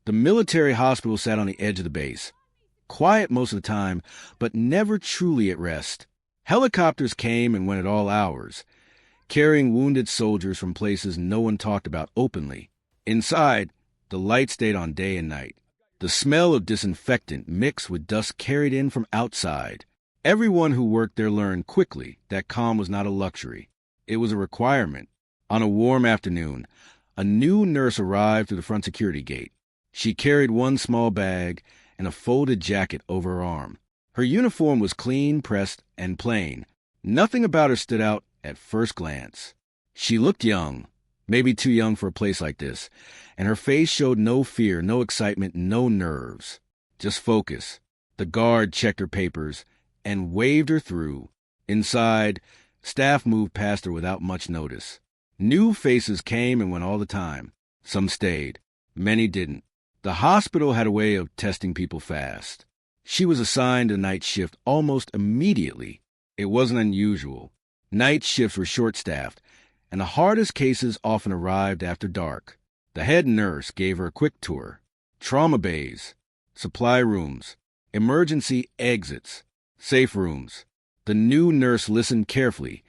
The military hospital sat on the edge of the base, quiet most of the time, but never truly at rest. Helicopters came and went at all hours, carrying wounded soldiers from places no one talked about openly. Inside, the light stayed on day and night. The smell of disinfectant mixed with dust carried in from outside. Everyone who worked there learned quickly that calm was not a luxury. It was a requirement. On a warm afternoon, a new nurse arrived through the front security gate. She carried one small bag and a folded jacket over her arm. Her uniform was clean, pressed, and plain. Nothing about her stood out at first glance. She looked young, maybe too young for a place like this, and her face showed no fear, no excitement, no nerves. Just focus. The guard checked her papers and waved her through. Inside, staff moved past her without much notice. New faces came and went all the time. Some stayed. Many didn't. The hospital had a way of testing people fast. She was assigned a night shift almost immediately. It wasn't unusual. Night shifts were short-staffed, and the hardest cases often arrived after dark. The head nurse gave her a quick tour. Trauma bays, supply rooms, emergency exits, safe rooms. The new nurse listened carefully,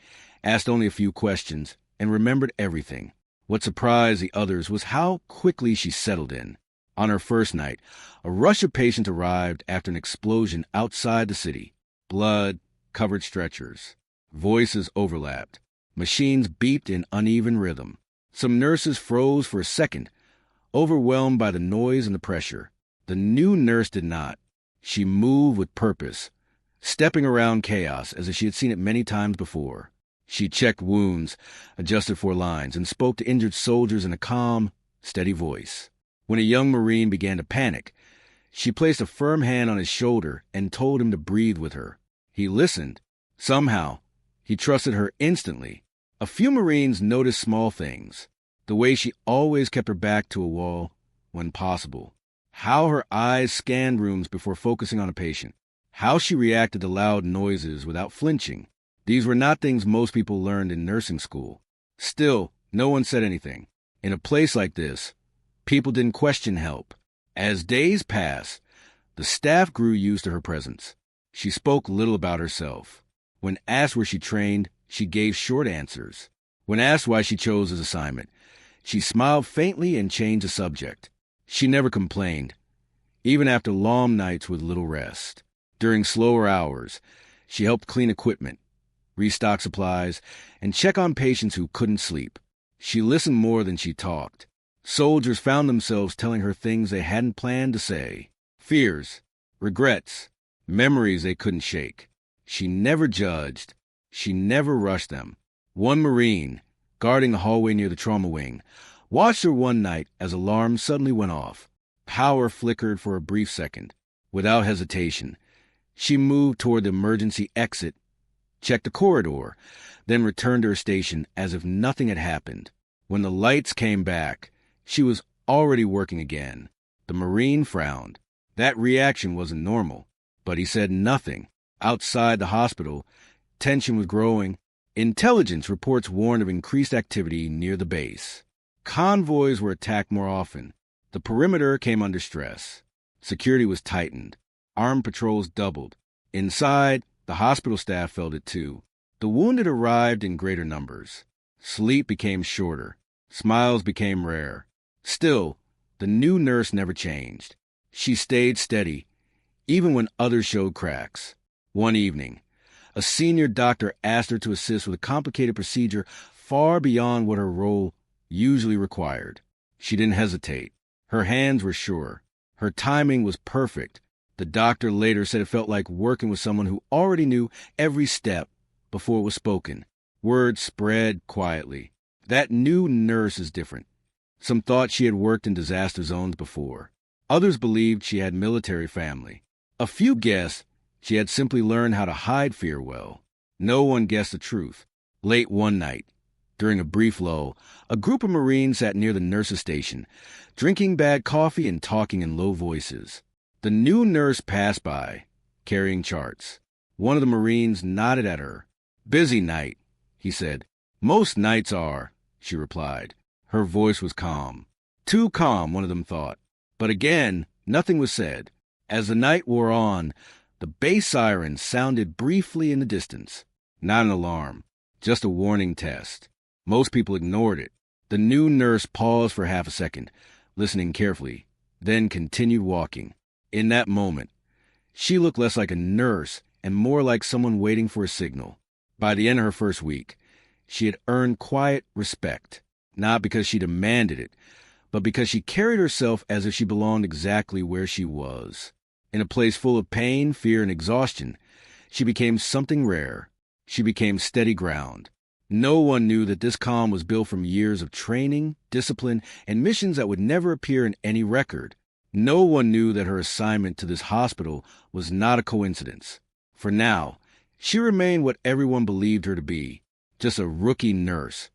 asked only a few questions, and remembered everything. What surprised the others was how quickly she settled in. On her first night, a rush of patients arrived after an explosion outside the city. Blood covered stretchers. Voices overlapped. Machines beeped in uneven rhythm. Some nurses froze for a second, overwhelmed by the noise and the pressure. The new nurse did not. She moved with purpose, stepping around chaos as if she had seen it many times before. She checked wounds, adjusted for lines, and spoke to injured soldiers in a calm, steady voice. When a young Marine began to panic, she placed a firm hand on his shoulder and told him to breathe with her. He listened. Somehow, he trusted her instantly. A few Marines noticed small things. The way she always kept her back to a wall when possible. How her eyes scanned rooms before focusing on a patient. How she reacted to loud noises without flinching. These were not things most people learned in nursing school. Still, no one said anything. In a place like this, people didn't question help. As days passed, the staff grew used to her presence. She spoke little about herself. When asked where she trained, she gave short answers. When asked why she chose this assignment, she smiled faintly and changed the subject. She never complained, even after long nights with little rest. During slower hours, she helped clean equipment, restock supplies, and check on patients who couldn't sleep. She listened more than she talked. Soldiers found themselves telling her things they hadn't planned to say. Fears, regrets, memories they couldn't shake. She never judged. She never rushed them. One Marine, guarding the hallway near the trauma wing, watched her one night as alarms suddenly went off. Power flickered for a brief second. Without hesitation, she moved toward the emergency exit, checked the corridor, then returned to her station as if nothing had happened. When the lights came back, she was already working again. The Marine frowned. That reaction wasn't normal, but he said nothing. Outside the hospital, tension was growing. Intelligence reports warned of increased activity near the base. Convoys were attacked more often. The perimeter came under stress. Security was tightened. Armed patrols doubled. Inside, the hospital staff felt it too. The wounded arrived in greater numbers. Sleep became shorter. Smiles became rare. Still, the new nurse never changed. She stayed steady, even when others showed cracks. One evening, a senior doctor asked her to assist with a complicated procedure far beyond what her role usually required. She didn't hesitate. Her hands were sure. Her timing was perfect. The doctor later said it felt like working with someone who already knew every step before it was spoken. Words spread quietly. That new nurse is different. Some thought she had worked in disaster zones before. Others believed she had military family. A few guessed she had simply learned how to hide fear well. No one guessed the truth. Late one night, during a brief lull, a group of Marines sat near the nurse's station, drinking bad coffee and talking in low voices. The new nurse passed by, carrying charts. One of the Marines nodded at her. "Busy night," he said. "Most nights are," she replied. Her voice was calm. Too calm, one of them thought. But again, nothing was said. As the night wore on, the base siren sounded briefly in the distance. Not an alarm, just a warning test. Most people ignored it. The new nurse paused for half a second, listening carefully, then continued walking. In that moment, she looked less like a nurse and more like someone waiting for a signal. By the end of her first week, she had earned quiet respect, not because she demanded it, but because she carried herself as if she belonged exactly where she was. In a place full of pain, fear, and exhaustion, she became something rare. She became steady ground. No one knew that this calm was built from years of training, discipline, and missions that would never appear in any record. No one knew that her assignment to this hospital was not a coincidence. For now, she remained what everyone believed her to be, just a rookie nurse,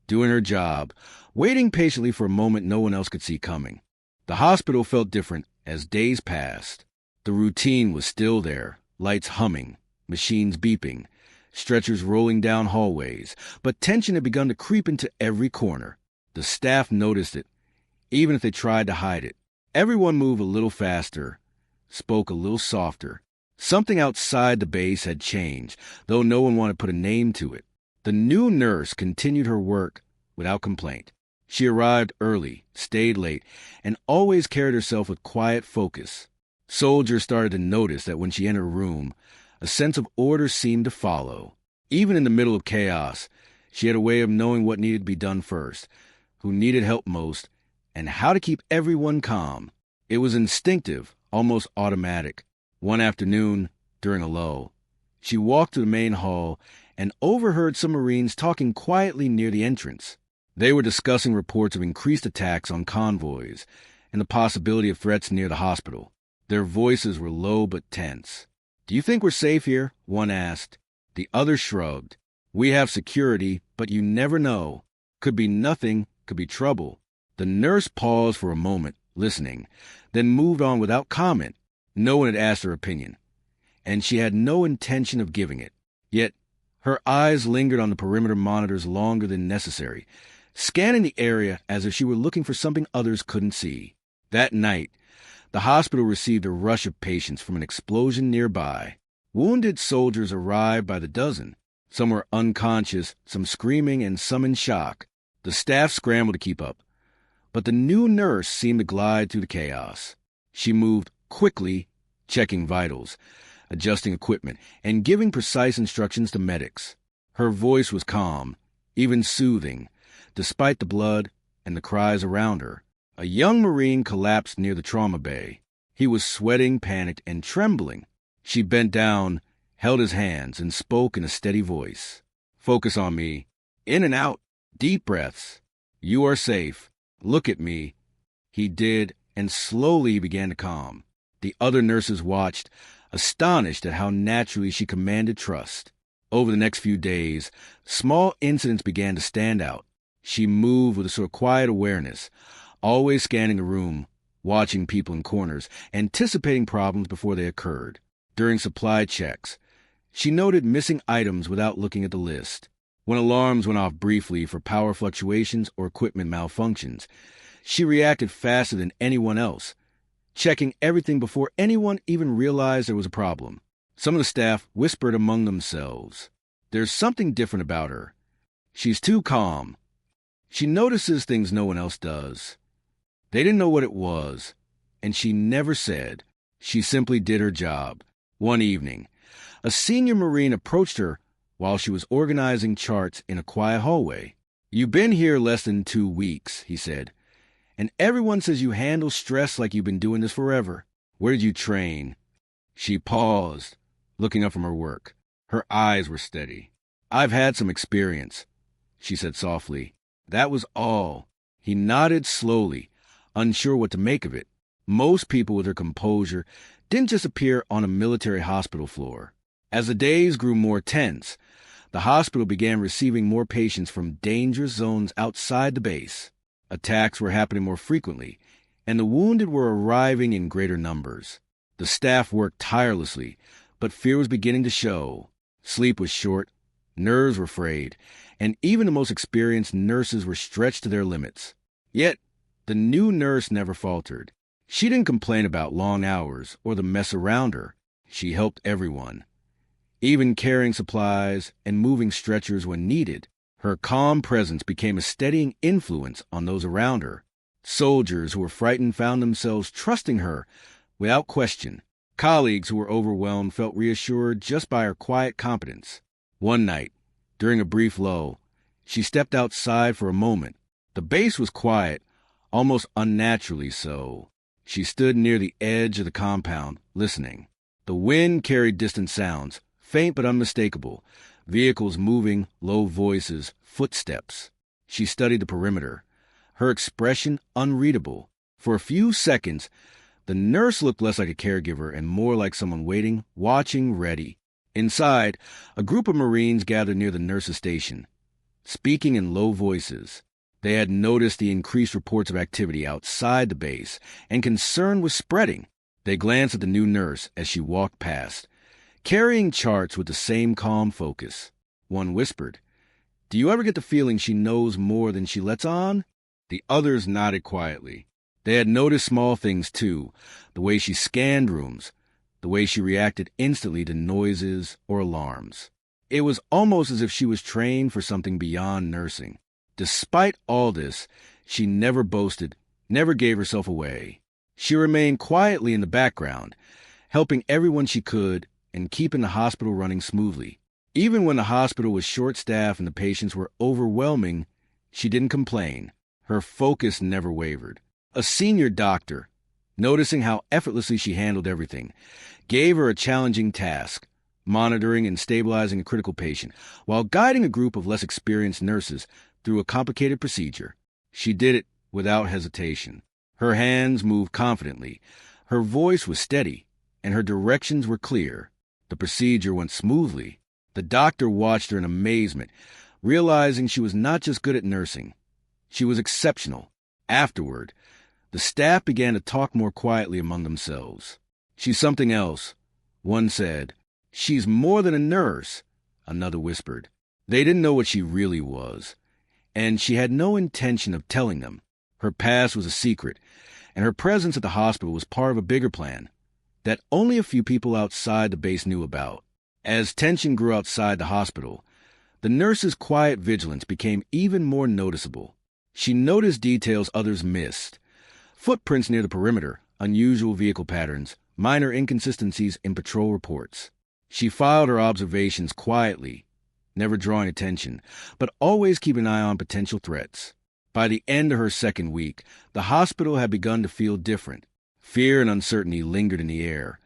doing her job, waiting patiently for a moment no one else could see coming. The hospital felt different as days passed. The routine was still there, lights humming, machines beeping, stretchers rolling down hallways, but tension had begun to creep into every corner. The staff noticed it, even if they tried to hide it. Everyone moved a little faster, spoke a little softer. Something outside the base had changed, though no one wanted to put a name to it. The new nurse continued her work without complaint. She arrived early, stayed late, and always carried herself with quiet focus. Soldiers started to notice that when she entered a room, a sense of order seemed to follow. Even in the middle of chaos, she had a way of knowing what needed to be done first, who needed help most, and how to keep everyone calm. It was instinctive, almost automatic. One afternoon, during a lull, she walked to the main hall and overheard some Marines talking quietly near the entrance. They were discussing reports of increased attacks on convoys and the possibility of threats near the hospital. Their voices were low but tense. "Do you think we're safe here?" one asked. The other shrugged. "We have security, but you never know. Could be nothing, could be trouble." The nurse paused for a moment, listening, then moved on without comment. No one had asked her opinion, and she had no intention of giving it. Yet, her eyes lingered on the perimeter monitors longer than necessary, scanning the area as if she were looking for something others couldn't see. That night, the hospital received a rush of patients from an explosion nearby. Wounded soldiers arrived by the dozen. Some were unconscious, some screaming, and some in shock. The staff scrambled to keep up, but the new nurse seemed to glide through the chaos. She moved quickly, checking vitals, adjusting equipment, and giving precise instructions to medics. Her voice was calm, even soothing, despite the blood and the cries around her. A young Marine collapsed near the trauma bay. He was sweating, panicked, and trembling. She bent down, held his hands, and spoke in a steady voice. "Focus on me. In and out. Deep breaths. You are safe. Look at me." He did, and slowly he began to calm. The other nurses watched, astonished at how naturally she commanded trust. Over the next few days, small incidents began to stand out. She moved with a sort of quiet awareness, always scanning the room, watching people in corners, anticipating problems before they occurred. During supply checks, she noted missing items without looking at the list. When alarms went off briefly for power fluctuations or equipment malfunctions, she reacted faster than anyone else, checking everything before anyone even realized there was a problem. Some of the staff whispered among themselves, "There's something different about her. She's too calm. She notices things no one else does." They didn't know what it was, and she never said. She simply did her job. One evening, a senior Marine approached her while she was organizing charts in a quiet hallway. "You've been here less than 2 weeks," he said, "and everyone says you handle stress like you've been doing this forever. Where did you train?" She paused, looking up from her work. Her eyes were steady. "I've had some experience," she said softly. That was all. He nodded slowly, unsure what to make of it. Most people with their composure didn't just appear on a military hospital floor. As the days grew more tense, the hospital began receiving more patients from dangerous zones outside the base. Attacks were happening more frequently, and the wounded were arriving in greater numbers. The staff worked tirelessly, but fear was beginning to show. Sleep was short, nerves were frayed, and even the most experienced nurses were stretched to their limits. Yet, the new nurse never faltered. She didn't complain about long hours or the mess around her. She helped everyone, even carrying supplies and moving stretchers when needed. Her calm presence became a steadying influence on those around her. Soldiers who were frightened found themselves trusting her without question. Colleagues who were overwhelmed felt reassured just by her quiet competence. One night, during a brief lull, she stepped outside for a moment. The base was quiet, almost unnaturally so. She stood near the edge of the compound, listening. The wind carried distant sounds, faint but unmistakable. Vehicles moving, low voices, footsteps. She studied the perimeter, her expression unreadable. For a few seconds, the nurse looked less like a caregiver and more like someone waiting, watching, ready. Inside, a group of Marines gathered near the nurse's station, speaking in low voices. They had noticed the increased reports of activity outside the base, and concern was spreading. They glanced at the new nurse as she walked past, carrying charts with the same calm focus. One whispered, "Do you ever get the feeling she knows more than she lets on?" The others nodded quietly. They had noticed small things, too, the way she scanned rooms, the way she reacted instantly to noises or alarms. It was almost as if she was trained for something beyond nursing. Despite all this, she never boasted, never gave herself away. She remained quietly in the background, helping everyone she could and keeping the hospital running smoothly. Even when the hospital was short-staffed and the patients were overwhelming, she didn't complain. Her focus never wavered. A senior doctor, noticing how effortlessly she handled everything, gave her a challenging task, monitoring and stabilizing a critical patient, while guiding a group of less experienced nurses through a complicated procedure. She did it without hesitation. Her hands moved confidently, her voice was steady, and her directions were clear. The procedure went smoothly. The doctor watched her in amazement, realizing she was not just good at nursing. She was exceptional. Afterward, the staff began to talk more quietly among themselves. "She's something else," one said. "She's more than a nurse," another whispered. They didn't know what she really was, and she had no intention of telling them. Her past was a secret, and her presence at the hospital was part of a bigger plan that only a few people outside the base knew about. As tension grew outside the hospital, the nurse's quiet vigilance became even more noticeable. She noticed details others missed: footprints near the perimeter, unusual vehicle patterns, minor inconsistencies in patrol reports. She filed her observations quietly, never drawing attention, but always keeping an eye on potential threats. By the end of her second week, the hospital had begun to feel different. Fear and uncertainty lingered in the air,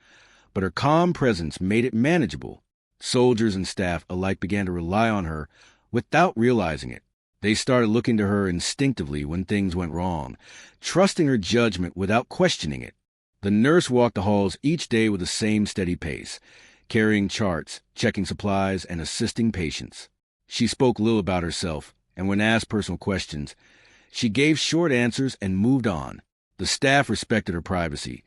but her calm presence made it manageable. Soldiers and staff alike began to rely on her without realizing it. They started looking to her instinctively when things went wrong, trusting her judgment without questioning it. The nurse walked the halls each day with the same steady pace, carrying charts, checking supplies, and assisting patients. She spoke little about herself, and when asked personal questions, she gave short answers and moved on. The staff respected her privacy,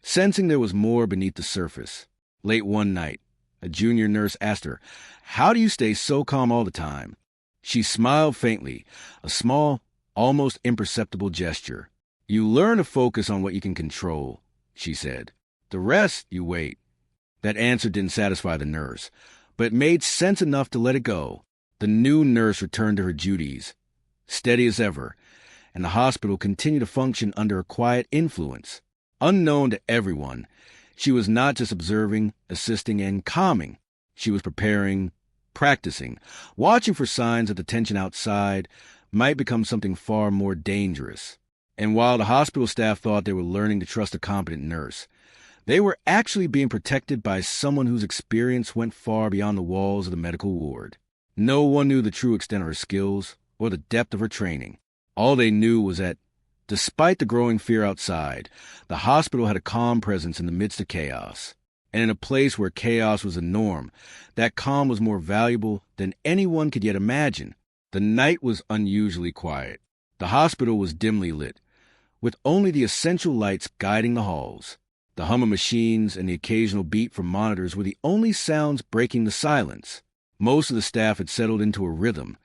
sensing there was more beneath the surface. Late one night, a junior nurse asked her, "How do you stay so calm all the time?" She smiled faintly, a small, almost imperceptible gesture. "You learn to focus on what you can control," she said. "The rest, you wait." That answer didn't satisfy the nurse, but it made sense enough to let it go. The new nurse returned to her duties, steady as ever, and the hospital continued to function under her quiet influence. Unknown to everyone, she was not just observing, assisting, and calming. She was preparing, practicing, watching for signs that the tension outside might become something far more dangerous. And while the hospital staff thought they were learning to trust a competent nurse, they were actually being protected by someone whose experience went far beyond the walls of the medical ward. No one knew the true extent of her skills or the depth of her training. All they knew was that, despite the growing fear outside, the hospital had a calm presence in the midst of chaos. And in a place where chaos was a norm, that calm was more valuable than anyone could yet imagine. The night was unusually quiet. The hospital was dimly lit, with only the essential lights guiding the halls. The hum of machines and the occasional beat from monitors were the only sounds breaking the silence. Most of the staff had settled into a rhythm,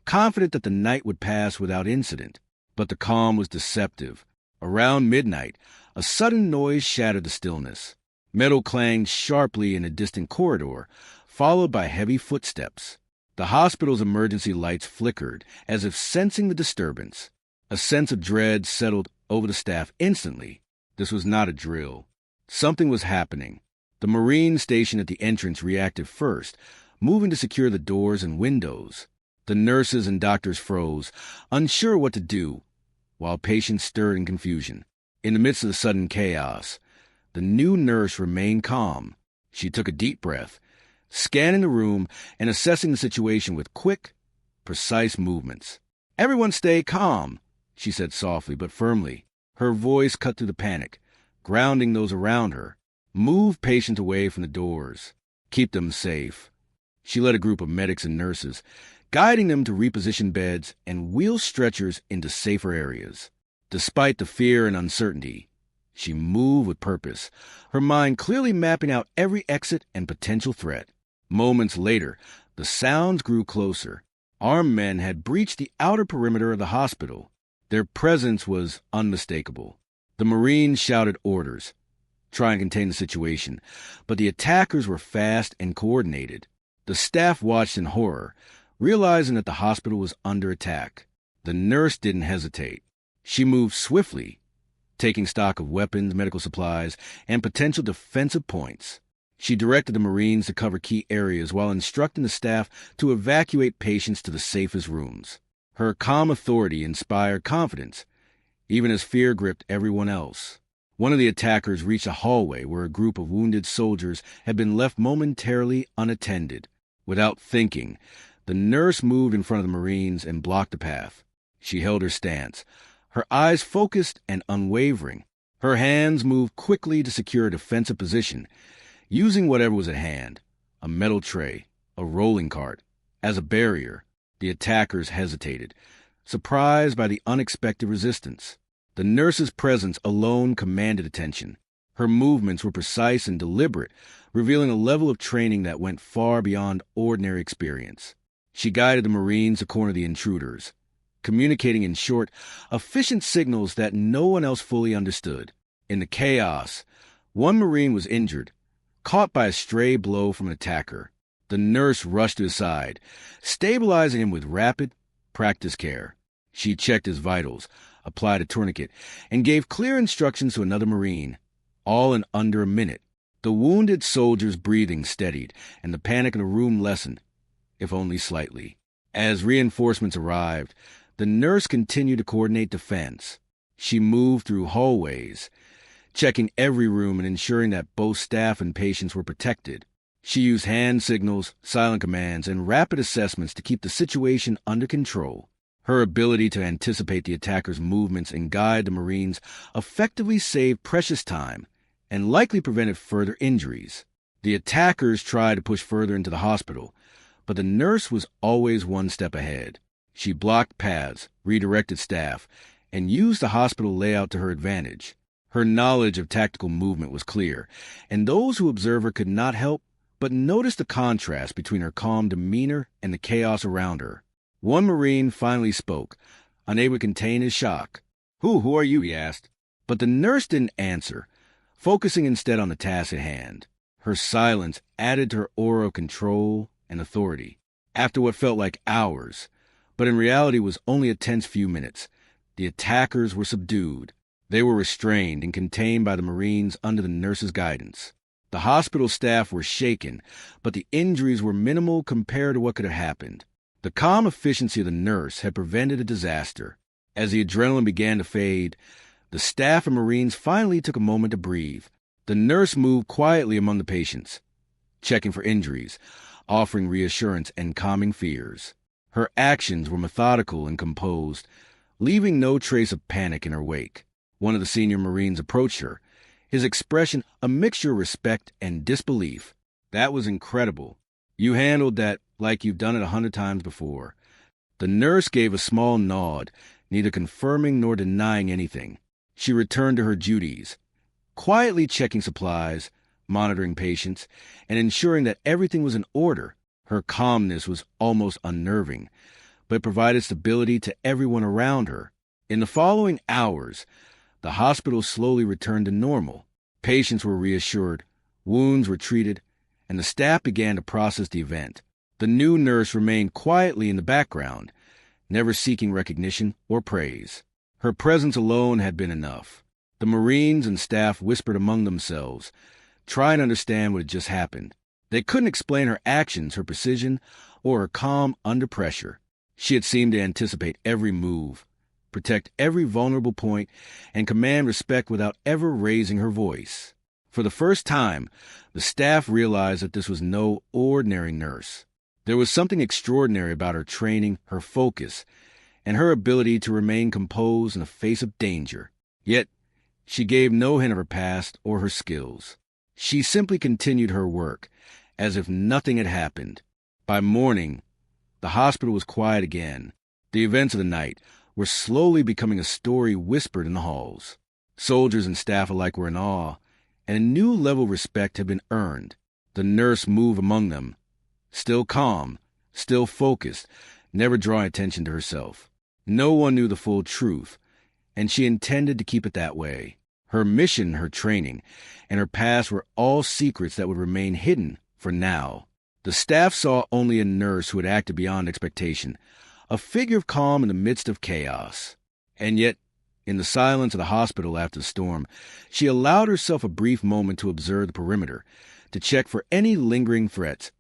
confident that the night would pass without incident. But the calm was deceptive. Around midnight, a sudden noise shattered the stillness. Metal clanged sharply in a distant corridor, followed by heavy footsteps. The hospital's emergency lights flickered, as if sensing the disturbance. A sense of dread settled over the staff instantly. This was not a drill. Something was happening. The Marine stationed at the entrance reacted first, moving to secure the doors and windows. The nurses and doctors froze, unsure what to do, while patients stirred in confusion. In the midst of the sudden chaos, the new nurse remained calm. She took a deep breath, scanning the room and assessing the situation with quick, precise movements. "Everyone stay calm," she said softly but firmly. Her voice cut through the panic, grounding those around her. "Move patients away from the doors. Keep them safe." She led a group of medics and nurses, guiding them to reposition beds and wheel stretchers into safer areas. Despite the fear and uncertainty, she moved with purpose, her mind clearly mapping out every exit and potential threat. Moments later, the sounds grew closer. Armed men had breached the outer perimeter of the hospital. Their presence was unmistakable. The Marines shouted orders, trying to contain the situation, but the attackers were fast and coordinated. The staff watched in horror, realizing that the hospital was under attack. The nurse didn't hesitate. She moved swiftly, taking stock of weapons, medical supplies, and potential defensive points. She directed the Marines to cover key areas while instructing the staff to evacuate patients to the safest rooms. Her calm authority inspired confidence, even as fear gripped everyone else. One of the attackers reached a hallway where a group of wounded soldiers had been left momentarily unattended. Without thinking, the nurse moved in front of the Marines and blocked the path. She held her stance, her eyes focused and unwavering. Her hands moved quickly to secure a defensive position, using whatever was at hand, a metal tray, a rolling cart, as a barrier. The attackers hesitated, surprised by the unexpected resistance. The nurse's presence alone commanded attention. Her movements were precise and deliberate, revealing a level of training that went far beyond ordinary experience. She guided the Marines to corner the intruders, communicating in short, efficient signals that no one else fully understood. In the chaos, one Marine was injured, caught by a stray blow from an attacker. The nurse rushed to his side, stabilizing him with rapid, practiced care. She checked his vitals, applied a tourniquet, and gave clear instructions to another Marine, all in under a minute. The wounded soldier's breathing steadied, and the panic in the room lessened, if only slightly. As reinforcements arrived, the nurse continued to coordinate defense. She moved through hallways, checking every room and ensuring that both staff and patients were protected. She used hand signals, silent commands, and rapid assessments to keep the situation under control. Her ability to anticipate the attackers' movements and guide the Marines effectively saved precious time and likely prevented further injuries. The attackers tried to push further into the hospital, but the nurse was always one step ahead. She blocked paths, redirected staff, and used the hospital layout to her advantage. Her knowledge of tactical movement was clear, and those who observed her could not help but notice the contrast between her calm demeanor and the chaos around her. One Marine finally spoke, unable to contain his shock. Who are you?" he asked. But the nurse didn't answer, focusing instead on the task at hand. Her silence added to her aura of control and authority. After what felt like hours, but in reality was only a tense few minutes, the attackers were subdued. They were restrained and contained by the Marines under the nurse's guidance. The hospital staff were shaken, but the injuries were minimal compared to what could have happened. The calm efficiency of the nurse had prevented a disaster. As the adrenaline began to fade, the staff and Marines finally took a moment to breathe. The nurse moved quietly among the patients, checking for injuries, offering reassurance and calming fears. Her actions were methodical and composed, leaving no trace of panic in her wake. One of the senior Marines approached her, his expression a mixture of respect and disbelief. "That was incredible. You handled that like you've done it 100 times before." The nurse gave a small nod, neither confirming nor denying anything. She returned to her duties, quietly checking supplies, monitoring patients, and ensuring that everything was in order. Her calmness was almost unnerving, but provided stability to everyone around her. In the following hours, The hospital slowly returned to normal. Patients were reassured, wounds were treated, and the staff began to process the event. The new nurse remained quietly in the background, never seeking recognition or praise. Her presence alone had been enough. The Marines and staff whispered among themselves, trying to understand what had just happened. They couldn't explain her actions, her precision, or her calm under pressure. She had seemed to anticipate every move, protect every vulnerable point, and command respect without ever raising her voice. For the first time, the staff realized that this was no ordinary nurse. There was something extraordinary about her training, her focus, and her ability to remain composed in the face of danger. Yet, she gave no hint of her past or her skills. She simply continued her work, as if nothing had happened. By morning, the hospital was quiet again. The events of the night were slowly becoming a story whispered in the halls. Soldiers and staff alike were in awe, and a new level of respect had been earned. The nurse moved among them, still calm, still focused, never drawing attention to herself. No one knew the full truth, and she intended to keep it that way. Her mission, her training, and her past were all secrets that would remain hidden for now. The staff saw only a nurse who had acted beyond expectation, a figure of calm in the midst of chaos. And yet, in the silence of the hospital after the storm, she allowed herself a brief moment to observe the perimeter, to check for any lingering threats,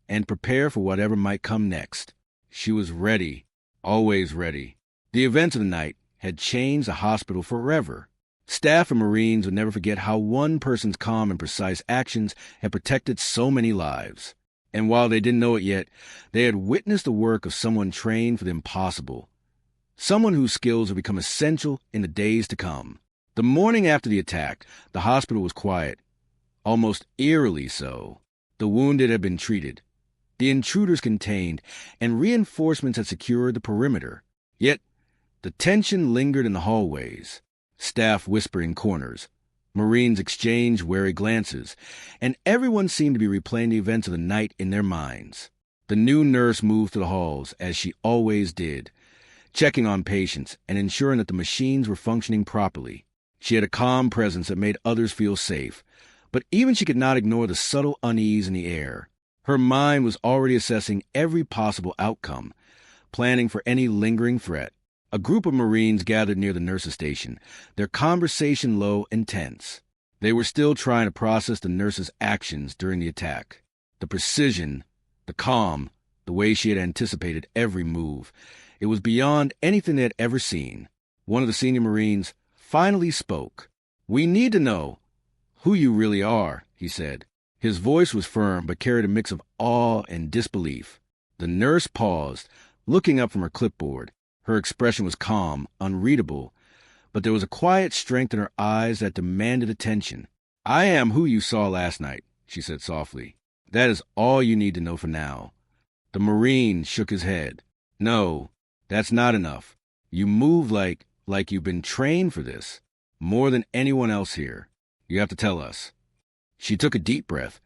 and prepare for whatever might come next. She was ready, always ready. The events of the night had changed the hospital forever. Staff and Marines would never forget how one person's calm and precise actions had protected so many lives. And while they didn't know it yet, they had witnessed the work of someone trained for the impossible, someone whose skills would become essential in the days to come. The morning after the attack, the hospital was quiet, almost eerily so. The wounded had been treated, the intruders contained, and reinforcements had secured the perimeter. Yet, the tension lingered in the hallways. Staff whispered in corners, Marines exchanged wary glances, and everyone seemed to be replaying the events of the night in their minds. The new nurse moved through the halls, as she always did, checking on patients and ensuring that the machines were functioning properly. She had a calm presence that made others feel safe, but even she could not ignore the subtle unease in the air. Her mind was already assessing every possible outcome, planning for any lingering threat. A group of Marines gathered near the nurse's station, their conversation low and tense. They were still trying to process the nurse's actions during the attack. The precision, the calm, the way she had anticipated every move. It was beyond anything they had ever seen. One of the senior Marines finally spoke. "We need to know who you really are," he said. His voice was firm but carried a mix of awe and disbelief. The nurse paused, looking up from her clipboard. Her expression was calm, unreadable, but there was a quiet strength in her eyes that demanded attention. "I am who you saw last night," she said softly. "That is all you need to know for now." The Marine shook his head. "No, that's not enough. You move like you've been trained for this, more than anyone else here. You have to tell us." She took a deep breath,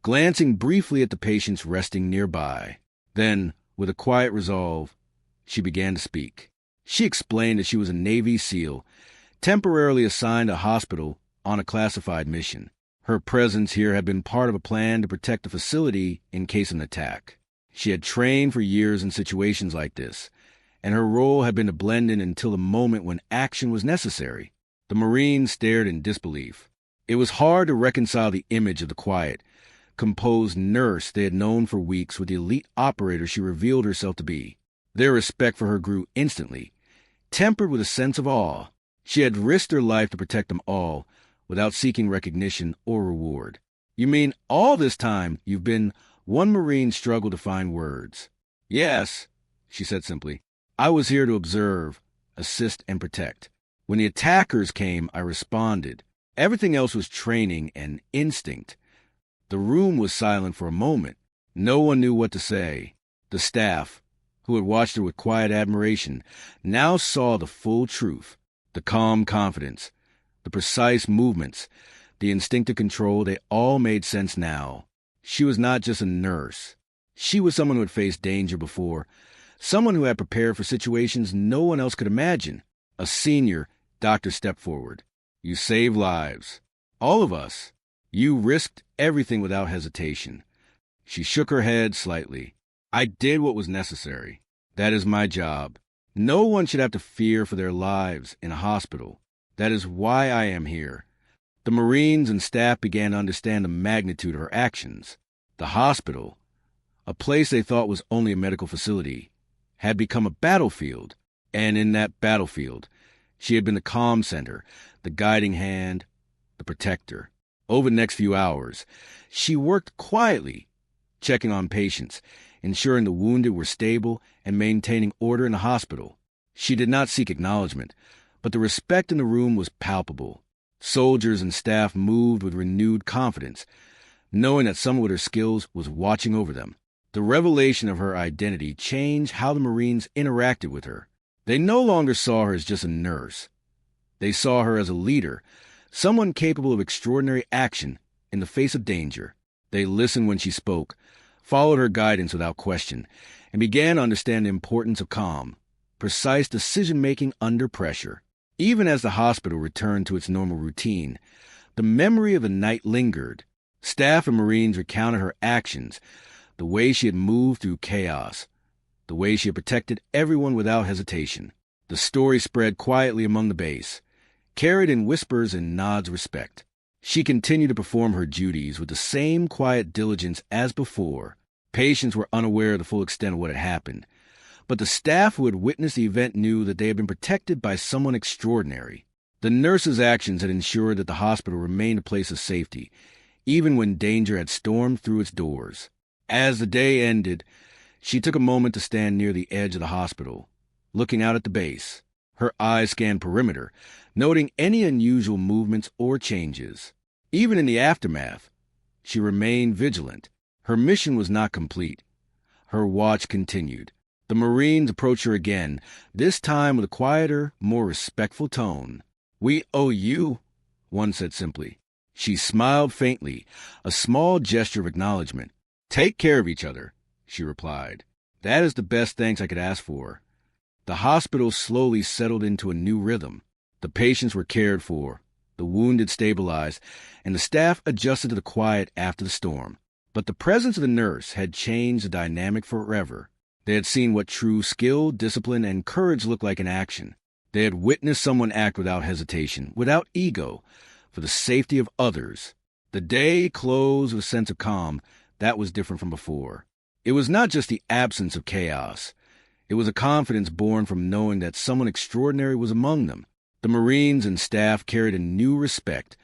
glancing briefly at the patients resting nearby. Then, with a quiet resolve, she began to speak. She explained that she was a Navy SEAL, temporarily assigned to a hospital on a classified mission. Her presence here had been part of a plan to protect the facility in case of an attack. She had trained for years in situations like this, and her role had been to blend in until the moment when action was necessary. The Marines stared in disbelief. It was hard to reconcile the image of the quiet, composed nurse they had known for weeks with the elite operator she revealed herself to be. Their respect for her grew instantly, tempered with a sense of awe. She had risked her life to protect them all, without seeking recognition or reward. "You mean all this time you've been—" One Marine struggled to find words. "Yes," she said simply. "I was here to observe, assist, and protect. When the attackers came, I responded. Everything else was training and instinct." The room was silent for a moment. No one knew what to say. The staff, who had watched her with quiet admiration, now saw the full truth. The calm confidence, the precise movements, the instinctive control, they all made sense now. She was not just a nurse. She was someone who had faced danger before, someone who had prepared for situations no one else could imagine. A senior, doctor stepped forward. You saved lives. All of us. You risked everything without hesitation. She shook her head slightly. I did what was necessary. That is my job. No one should have to fear for their lives in a hospital. That is why I am here. The Marines and staff began to understand the magnitude of her actions. The hospital, a place they thought was only a medical facility, had become a battlefield. And in that battlefield, she had been the calm center, the guiding hand, the protector. Over the next few hours, she worked quietly, checking on patients, ensuring the wounded were stable, and maintaining order in the hospital. She did not seek acknowledgement, but the respect in the room was palpable. Soldiers and staff moved with renewed confidence, knowing that someone with her skills was watching over them. The revelation of her identity changed how the Marines interacted with her. They no longer saw her as just a nurse. They saw her as a leader, someone capable of extraordinary action in the face of danger. They listened when she spoke, followed her guidance without question, and began to understand the importance of calm, precise decision-making under pressure. Even as the hospital returned to its normal routine, the memory of the night lingered. Staff and Marines recounted her actions, the way she had moved through chaos, the way she had protected everyone without hesitation. The story spread quietly among the base, carried in whispers and nods of respect. She continued to perform her duties with the same quiet diligence as before. Patients were unaware of the full extent of what had happened, but the staff who had witnessed the event knew that they had been protected by someone extraordinary. The nurses' actions had ensured that the hospital remained a place of safety, even when danger had stormed through its doors. As the day ended, she took a moment to stand near the edge of the hospital, looking out at the base. Her eyes scanned perimeter, noting any unusual movements or changes. Even in the aftermath, she remained vigilant. Her mission was not complete. Her watch continued. The Marines approached her again, this time with a quieter, more respectful tone. "We owe you," one said simply. She smiled faintly, a small gesture of acknowledgement. "Take care of each other," she replied. "That is the best thanks I could ask for." The hospital slowly settled into a new rhythm. The patients were cared for, the wounded stabilized, and the staff adjusted to the quiet after the storm. But the presence of the nurse had changed the dynamic forever. They had seen what true skill, discipline, and courage looked like in action. They had witnessed someone act without hesitation, without ego, for the safety of others. The day closed with a sense of calm that was different from before. It was not just the absence of chaos. It was a confidence born from knowing that someone extraordinary was among them. The Marines and staff carried a new respect,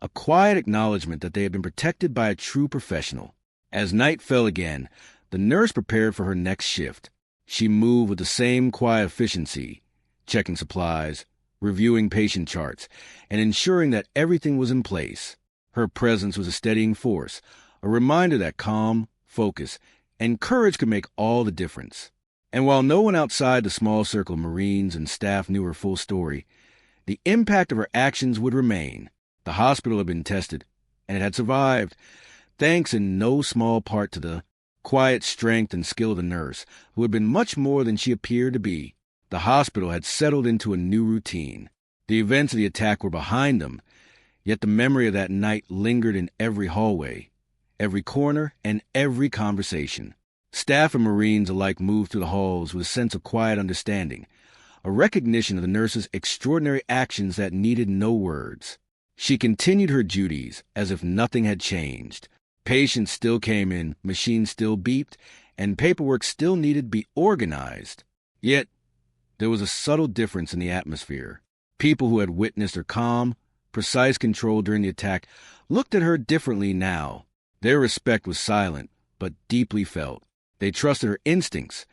a quiet acknowledgement that they had been protected by a true professional. As night fell again, the nurse prepared for her next shift. She moved with the same quiet efficiency, checking supplies, reviewing patient charts, and ensuring that everything was in place. Her presence was a steadying force, a reminder that calm, focus, and courage could make all the difference. And while no one outside the small circle of Marines and staff knew her full story, the impact of her actions would remain. The hospital had been tested, and it had survived, thanks in no small part to the quiet strength and skill of the nurse, who had been much more than she appeared to be. The hospital had settled into a new routine. The events of the attack were behind them, yet the memory of that night lingered in every hallway, every corner, and every conversation. Staff and Marines alike moved through the halls with a sense of quiet understanding, a recognition of the nurse's extraordinary actions that needed no words. She continued her duties as if nothing had changed. Patients still came in, machines still beeped, and paperwork still needed to be organized. Yet, there was a subtle difference in the atmosphere. People who had witnessed her calm, precise control during the attack looked at her differently now. Their respect was silent, but deeply felt. They trusted her instincts,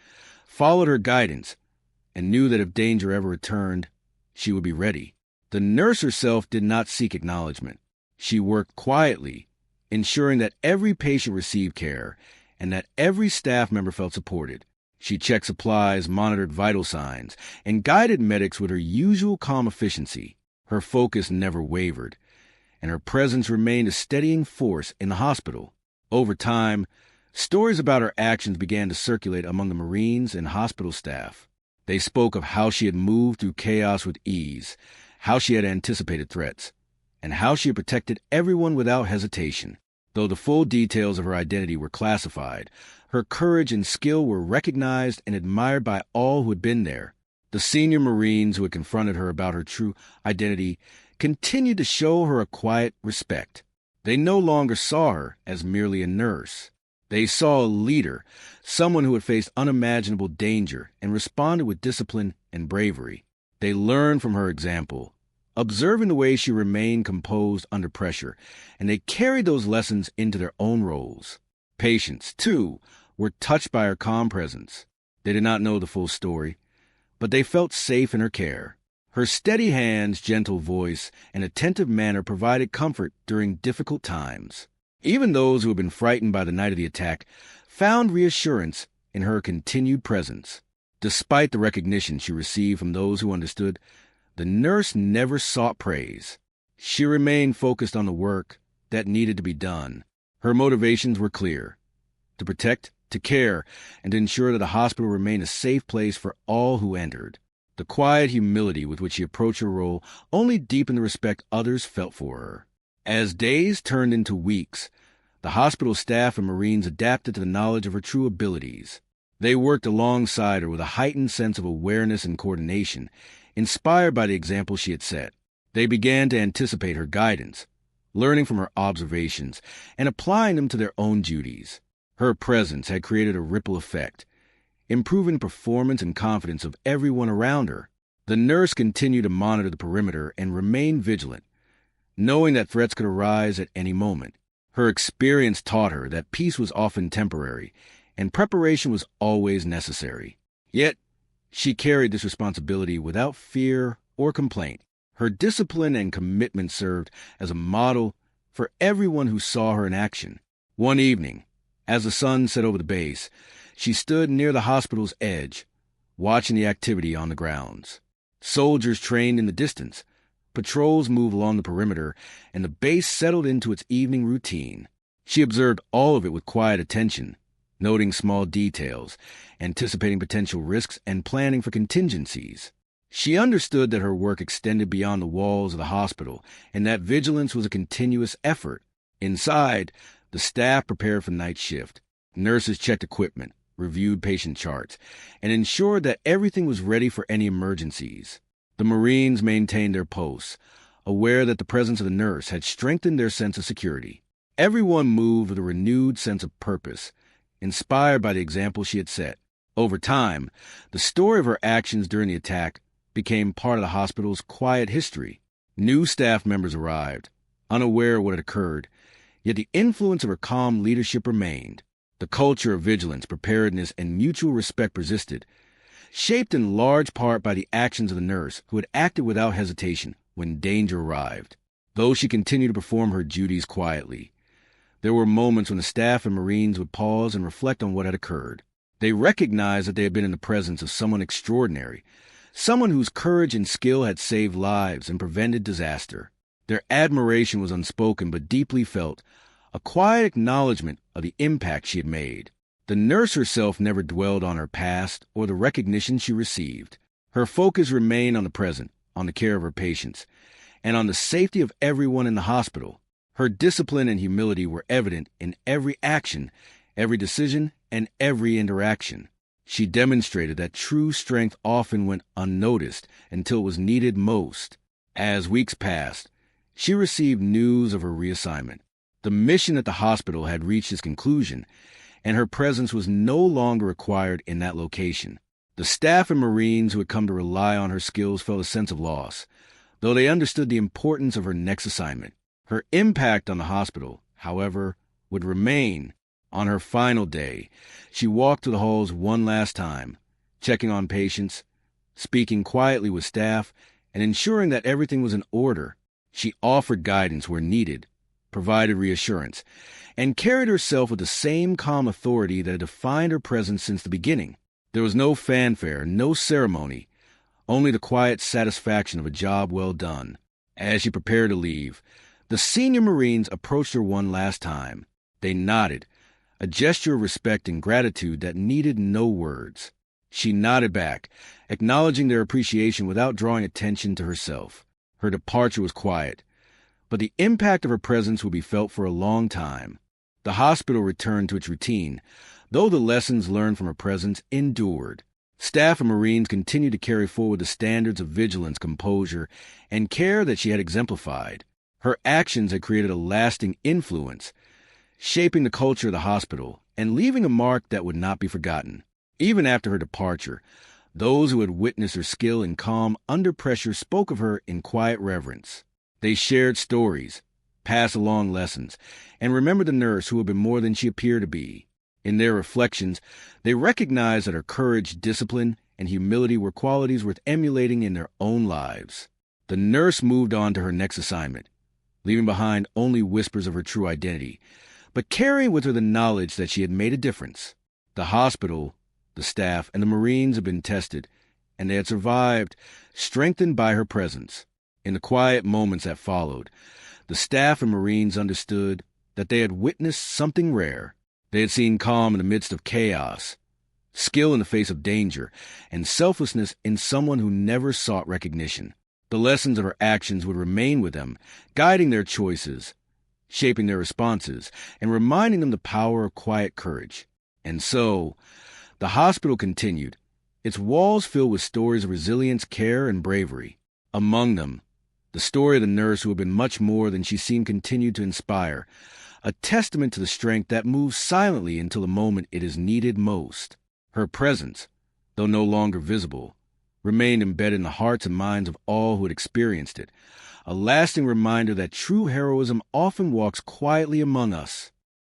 followed her guidance, and knew that if danger ever returned, she would be ready. The nurse herself did not seek acknowledgement. She worked quietly, ensuring that every patient received care and that every staff member felt supported. She checked supplies, monitored vital signs, and guided medics with her usual calm efficiency. Her focus never wavered, and her presence remained a steadying force in the hospital. Over time, stories about her actions began to circulate among the Marines and hospital staff. They spoke of how she had moved through chaos with ease, how she had anticipated threats, and how she had protected everyone without hesitation. Though the full details of her identity were classified, her courage and skill were recognized and admired by all who had been there. The senior Marines who had confronted her about her true identity continued to show her a quiet respect. They no longer saw her as merely a nurse. They saw a leader, someone who had faced unimaginable danger and responded with discipline and bravery. They learned from her example, observing the way she remained composed under pressure, and they carried those lessons into their own roles. Patients, too, were touched by her calm presence. They did not know the full story, but they felt safe in her care. Her steady hands, gentle voice, and attentive manner provided comfort during difficult times. Even those who had been frightened by the night of the attack found reassurance in her continued presence. Despite the recognition she received from those who understood, the nurse never sought praise. She remained focused on the work that needed to be done. Her motivations were clear: to protect, to care, and to ensure that the hospital remained a safe place for all who entered. The quiet humility with which she approached her role only deepened the respect others felt for her. As days turned into weeks, the hospital staff and Marines adapted to the knowledge of her true abilities. They worked alongside her with a heightened sense of awareness and coordination, inspired by the example she had set. They began to anticipate her guidance, learning from her observations and applying them to their own duties. Her presence had created a ripple effect, improving the performance and confidence of everyone around her. The nurse continued to monitor the perimeter and remain vigilant, knowing that threats could arise at any moment. Her experience taught her that peace was often temporary, and preparation was always necessary. Yet, she carried this responsibility without fear or complaint. Her discipline and commitment served as a model for everyone who saw her in action. One evening, as the sun set over the base, she stood near the hospital's edge, watching the activity on the grounds. Soldiers trained in the distance, patrols moved along the perimeter, and the base settled into its evening routine. She observed all of it with quiet attention, noting small details, anticipating potential risks, and planning for contingencies. She understood that her work extended beyond the walls of the hospital, and that vigilance was a continuous effort. Inside, the staff prepared for night shift. Nurses checked equipment, reviewed patient charts, and ensured that everything was ready for any emergencies. The Marines maintained their posts, aware that the presence of the nurse had strengthened their sense of security. Everyone moved with a renewed sense of purpose, inspired by the example she had set. Over time, the story of her actions during the attack became part of the hospital's quiet history. New staff members arrived, unaware of what had occurred, yet the influence of her calm leadership remained. The culture of vigilance, preparedness, and mutual respect persisted, shaped in large part by the actions of the nurse who had acted without hesitation when danger arrived. Though she continued to perform her duties quietly, there were moments when the staff and Marines would pause and reflect on what had occurred. They recognized that they had been in the presence of someone extraordinary, someone whose courage and skill had saved lives and prevented disaster. Their admiration was unspoken but deeply felt, a quiet acknowledgement of the impact she had made. The nurse herself never dwelled on her past or the recognition she received. Her focus remained on the present, on the care of her patients, and on the safety of everyone in the hospital. Her discipline and humility were evident in every action, every decision, and every interaction. She demonstrated that true strength often went unnoticed until it was needed most. As weeks passed, she received news of her reassignment. The mission at the hospital had reached its conclusion, and her presence was no longer required in that location. The staff and Marines who had come to rely on her skills felt a sense of loss, though they understood the importance of her next assignment. Her impact on the hospital, however, would remain. On her final day, she walked through the halls one last time, checking on patients, speaking quietly with staff, and ensuring that everything was in order. She offered guidance where needed, provided reassurance, and carried herself with the same calm authority that had defined her presence since the beginning. There was no fanfare, no ceremony, only the quiet satisfaction of a job well done. As she prepared to leave, the senior Marines approached her one last time. They nodded, a gesture of respect and gratitude that needed no words. She nodded back, acknowledging their appreciation without drawing attention to herself. Her departure was quiet, but the impact of her presence would be felt for a long time. The hospital returned to its routine, though the lessons learned from her presence endured. Staff and Marines continued to carry forward the standards of vigilance, composure, and care that she had exemplified. Her actions had created a lasting influence, shaping the culture of the hospital and leaving a mark that would not be forgotten. Even after her departure, those who had witnessed her skill and calm under pressure spoke of her in quiet reverence. They shared stories, passed along lessons, and remembered the nurse who had been more than she appeared to be. In their reflections, they recognized that her courage, discipline, and humility were qualities worth emulating in their own lives. The nurse moved on to her next assignment, leaving behind only whispers of her true identity, but carrying with her the knowledge that she had made a difference. The hospital, the staff, and the Marines had been tested, and they had survived, strengthened by her presence. In the quiet moments that followed, the staff and Marines understood that they had witnessed something rare. They had seen calm in the midst of chaos, skill in the face of danger, and selflessness in someone who never sought recognition. The lessons of her actions would remain with them, guiding their choices, shaping their responses, and reminding them the power of quiet courage. And so, the hospital continued, its walls filled with stories of resilience, care, and bravery. Among them, the story of the nurse who had been much more than she seemed continued to inspire, a testament to the strength that moves silently until the moment it is needed most. Her presence, though no longer visible, remained embedded in the hearts and minds of all who had experienced it, a lasting reminder that true heroism often walks quietly among us,